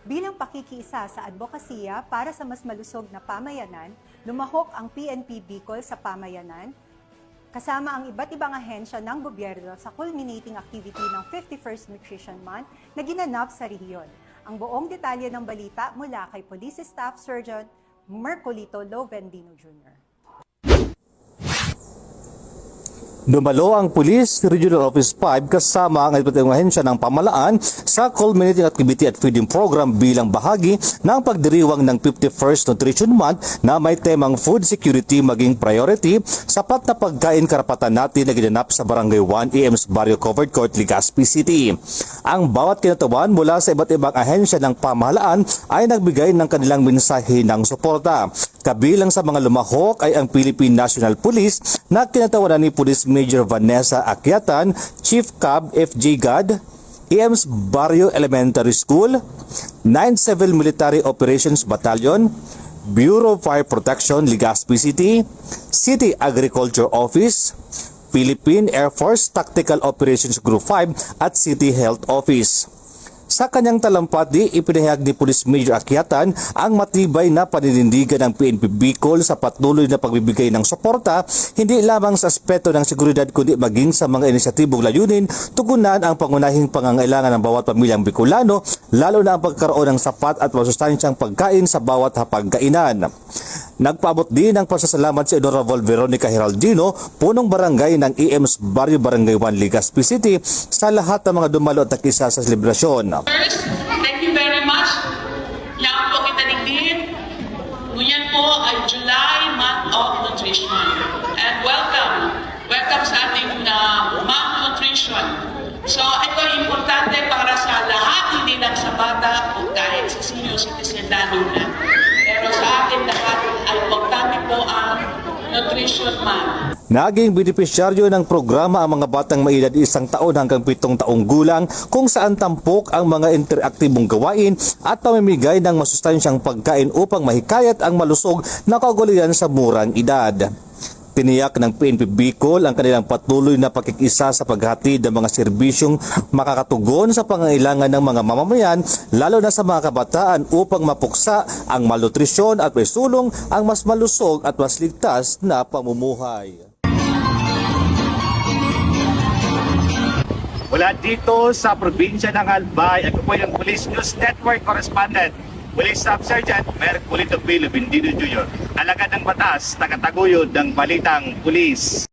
Bilang pakikiisa sa advokasya para sa mas malusog na pamayanan, lumahok ang PNP Bicol sa pamayanan, kasama ang iba't ibang ahensya ng gobyerno sa culminating activity ng 51st Nutrition Month na ginanap sa rehiyon. Ang buong detalye ng balita mula kay Police Staff Sergeant Mercolito Lovendino Jr. Dumalo ang Police Regional Office 5 kasama ang iba't ibang ahensya ng pamahalaan sa culminating activity at feeding program bilang bahagi ng pagdiriwang ng 51st Nutrition Month na may temang food security maging priority, sapat na pagkain karapatan natin na ginanap sa Barangay 1 EM's Barrio Covered Court, Legazpi City. Ang bawat kinatawan mula sa iba't ibang ahensya ng pamahalaan ay nagbigay ng kanilang mensahe ng suporta. Kabilang sa mga lumahok ay ang Philippine National Police na kinatawanan ni Police Major Vanessa Akyatan, Chief Cab FJ God, EM's Barrio Elementary School, 9th Civil Military Operations Battalion, Bureau of Fire Protection, Legazpi City, City Agriculture Office, Philippine Air Force Tactical Operations Group 5 at City Health Office. Sa kanyang talampati, ipinahayag ni Police Major Akyatan ang matibay na paninindigan ng PNP Bicol sa patuloy na pagbibigay ng suporta, hindi lamang sa aspeto ng seguridad kundi maging sa mga inisyatibong layunin tugunan ang pangunahing pangangailangan ng bawat pamilyang Bicolano, lalo na ang pagkaroon ng sapat at masustansyang pagkain sa bawat hapagkainan. Nagpaabot din ng pasasalamat si Honorable Veronica Heraldino, punong barangay ng EM's Barrio Barangay 1 Legazpi City, sa lahat ng mga dumalo at nakisa sa selebrasyon. First, thank you very much. Yan po kita din. Ngayon po ay July Month of Nutrition. And welcome. Welcome sa ating Month Nutrition. So, ito ay importante para sa lahat, hindi lang sa bata o kahit sa senior citizen lalo na. Pero sa akin lahat ay importante po ang Nutrition Month. Naging benepisyaryo ng programa ang mga batang may edad 1 taon hanggang 7 taong gulang, kung saan tampok ang mga interaktibong gawain at pamimigay ng masustansyang pagkain upang mahikayat ang malusog na kaugalian sa murang edad. Tiniyak ng PNP Bicol ang kanilang patuloy na pakikisa sa paghatid ng mga serbisyong makakatugon sa pangangailangan ng mga mamamayan, lalo na sa mga kabataan, upang mapuksa ang malnutrisyon at maisulong ang mas malusog at mas ligtas na pamumuhay. Mula dito sa probinsya ng Albay, ako po yung Police News Network Correspondent, Police Staff Sergeant Mercolito Lovendino Jr. Alagad ng batas, tagataguyod ng balitang pulis.